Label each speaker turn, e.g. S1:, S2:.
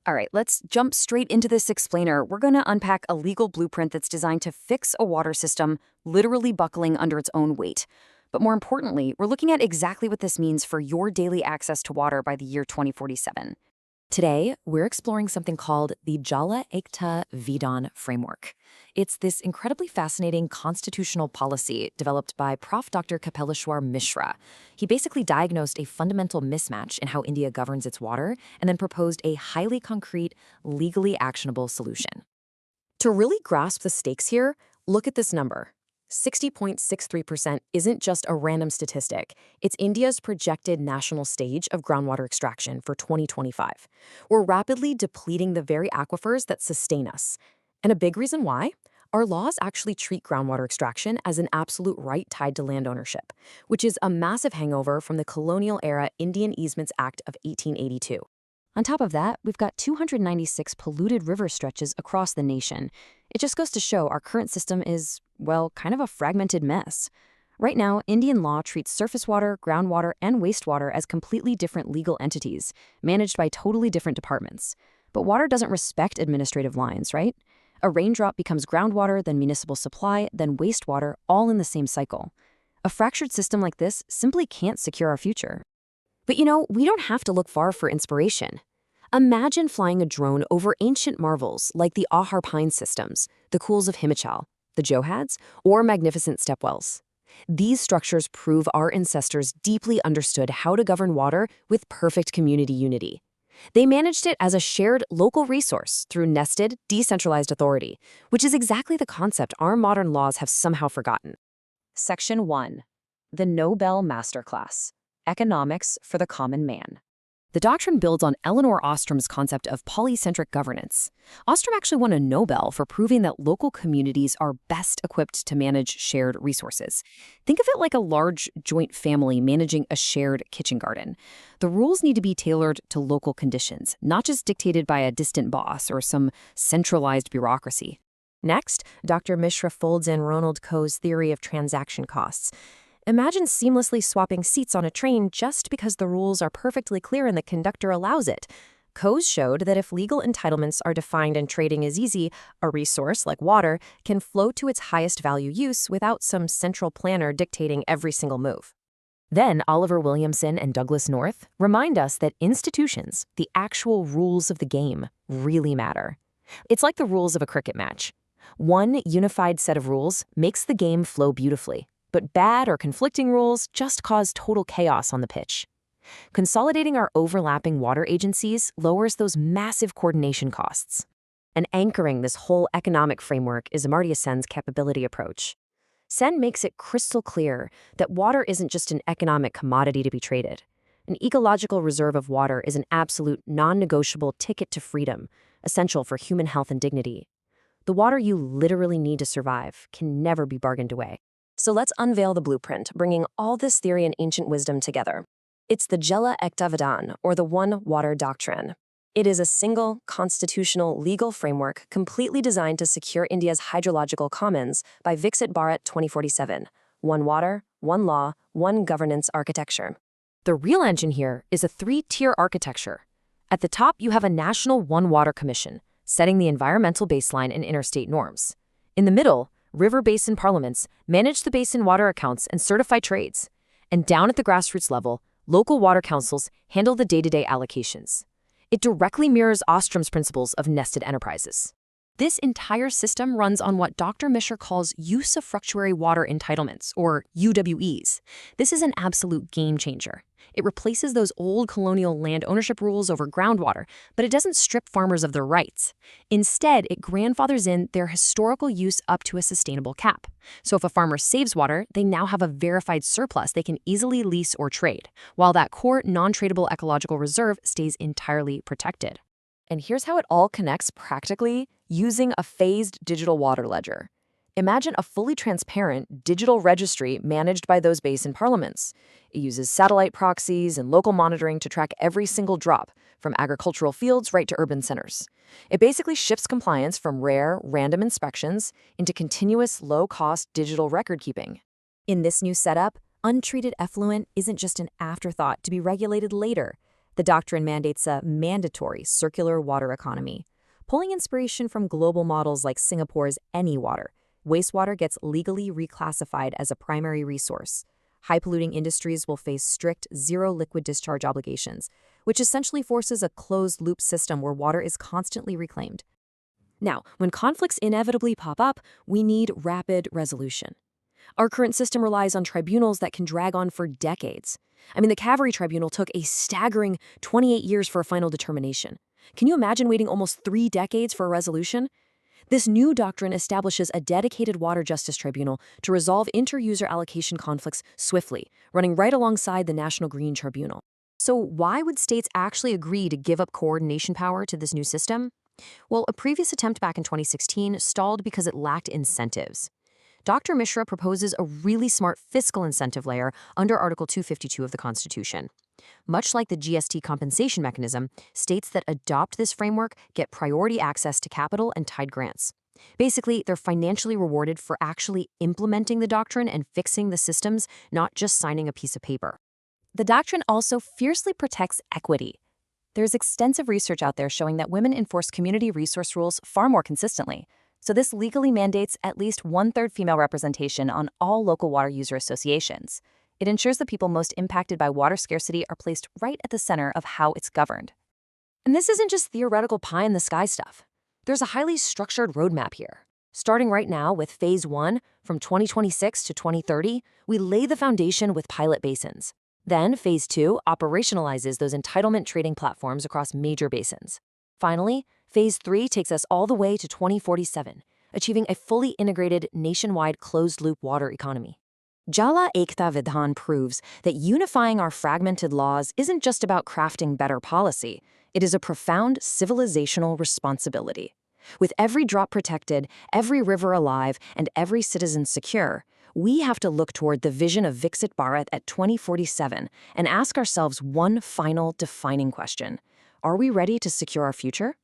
S1: All right, let's jump straight into this explainer. We're going to unpack a legal blueprint that's designed to fix a water system literally buckling under its own weight. But more importantly, we're looking at exactly what this means for your daily access to water by the year 2047. Today, we're exploring something called the JALA Ekta VIDHAN framework. It's this incredibly fascinating constitutional policy developed by Prof. Dr. Kapeleshwar Mishra. He basically diagnosed a fundamental mismatch in how India governs its water and then proposed a highly concrete, legally actionable solution. To really grasp the stakes here, look at this number. 60.63% isn't just a random statistic. It's India's projected national stage of groundwater extraction for 2025. We're rapidly depleting the very aquifers that sustain us. And a big reason why? Our laws actually treat groundwater extraction as an absolute right tied to land ownership, which is a massive hangover from the colonial-era Indian Easements Act of 1882. On top of that, we've got 296 polluted river stretches across the nation. It just goes to show our current system is, well, kind of a fragmented mess. Right now, Indian law treats surface water, groundwater, and wastewater as completely different legal entities, managed by totally different departments. But water doesn't respect administrative lines, right? A raindrop becomes groundwater, then municipal supply, then wastewater, all in the same cycle. A fractured system like this simply can't secure our future. But we don't have to look far for inspiration. Imagine flying a drone over ancient marvels like the Ahar Pine systems, the Cools of Himachal, the Johads, or magnificent stepwells. These structures prove our ancestors deeply understood how to govern water with perfect community unity. They managed it as a shared local resource through nested, decentralized authority, which is exactly the concept our modern laws have somehow forgotten. Section 1. The Nobel Masterclass. Economics for the Common Man. The doctrine builds on Elinor Ostrom's concept of polycentric governance. Ostrom actually won a Nobel for proving that local communities are best equipped to manage shared resources. Think of it like a large joint family managing a shared kitchen garden. The rules need to be tailored to local conditions, not just dictated by a distant boss or some centralized bureaucracy. Next, Dr. Mishra folds in Ronald Coe's theory of transaction costs. Imagine seamlessly swapping seats on a train just because the rules are perfectly clear and the conductor allows it. Coase showed that if legal entitlements are defined and trading is easy, a resource like water can flow to its highest value use without some central planner dictating every single move. Then Oliver Williamson and Douglas North remind us that institutions, the actual rules of the game, really matter. It's like the rules of a cricket match. One unified set of rules makes the game flow beautifully. But bad or conflicting rules just cause total chaos on the pitch. Consolidating our overlapping water agencies lowers those massive coordination costs. And anchoring this whole economic framework is Amartya Sen's capability approach. Sen makes it crystal clear that water isn't just an economic commodity to be traded. An ecological reserve of water is an absolute, non-negotiable ticket to freedom, essential for human health and dignity. The water you literally need to survive can never be bargained away. So let's unveil the blueprint, bringing all this theory and ancient wisdom together. It's the JALA Ekta VIDHAN, or the One Water Doctrine. It is a single, constitutional, legal framework completely designed to secure India's hydrological commons by Viksit Bharat 2047. One water, one law, one governance architecture. The real engine here is a three-tier architecture. At the top, you have a national One Water Commission, setting the environmental baseline and interstate norms. In the middle, river basin parliaments manage the basin water accounts and certify trades. And down at the grassroots level, local water councils handle the day-to-day allocations. It directly mirrors Ostrom's principles of nested enterprises. This entire system runs on what Dr. Mishra calls usufructuary water entitlements, or UWEs. This is an absolute game changer. It replaces those old colonial land ownership rules over groundwater, but it doesn't strip farmers of their rights. Instead, it grandfathers in their historical use up to a sustainable cap. So if a farmer saves water, they now have a verified surplus they can easily lease or trade, while that core non-tradable ecological reserve stays entirely protected. And here's how it all connects practically using a phased digital water ledger. Imagine a fully transparent digital registry managed by those basin parliaments. It uses satellite proxies and local monitoring to track every single drop, from agricultural fields right to urban centers. It basically shifts compliance from rare, random inspections into continuous, low-cost digital record-keeping. In this new setup, untreated effluent isn't just an afterthought to be regulated later.
S2: The doctrine mandates a mandatory circular water economy. Pulling inspiration from global models like Singapore's Any Water, wastewater gets legally reclassified as a primary resource. High-polluting industries will face strict zero liquid discharge obligations, which essentially forces a closed-loop system where water is constantly reclaimed. Now, when conflicts inevitably pop up, we need rapid resolution. Our current system relies on tribunals that can drag on for decades. The Cavalry Tribunal took a staggering 28 years for a final determination. Can you imagine waiting almost 3 decades for a resolution? This new doctrine establishes a dedicated water justice tribunal to resolve inter-user allocation conflicts swiftly, running right alongside the National Green Tribunal. So why would states actually agree to give up coordination power to this new system? Well, a previous attempt back in 2016 stalled because it lacked incentives. Dr. Mishra proposes a really smart fiscal incentive layer under Article 252 of the Constitution. Much like the GST compensation mechanism, states that adopt this framework get priority access to capital and tied grants. Basically, they're financially rewarded for actually implementing the doctrine and fixing the systems, not just signing a piece of paper. The doctrine also fiercely protects equity. There's extensive research out there showing that women enforce community resource rules far more consistently. So this legally mandates at least 1/3 female representation on all local water user associations. It ensures the people most impacted by water scarcity are placed right at the center of how it's governed. And this isn't just theoretical pie-in-the-sky stuff. There's a highly structured roadmap here. Starting right now with Phase 1, from 2026 to 2030, we lay the foundation with pilot basins. Then Phase 2 operationalizes those entitlement trading platforms across major basins. Finally, Phase 3 takes us all the way to 2047, achieving a fully integrated nationwide closed-loop water economy. JALA Ekta Vidhan proves that unifying our fragmented laws isn't just about crafting better policy, it is a profound civilizational responsibility. With every drop protected, every river alive, and every citizen secure, we have to look toward the vision of Viksit Bharat at 2047 and ask ourselves one final defining question. Are we ready to secure our future?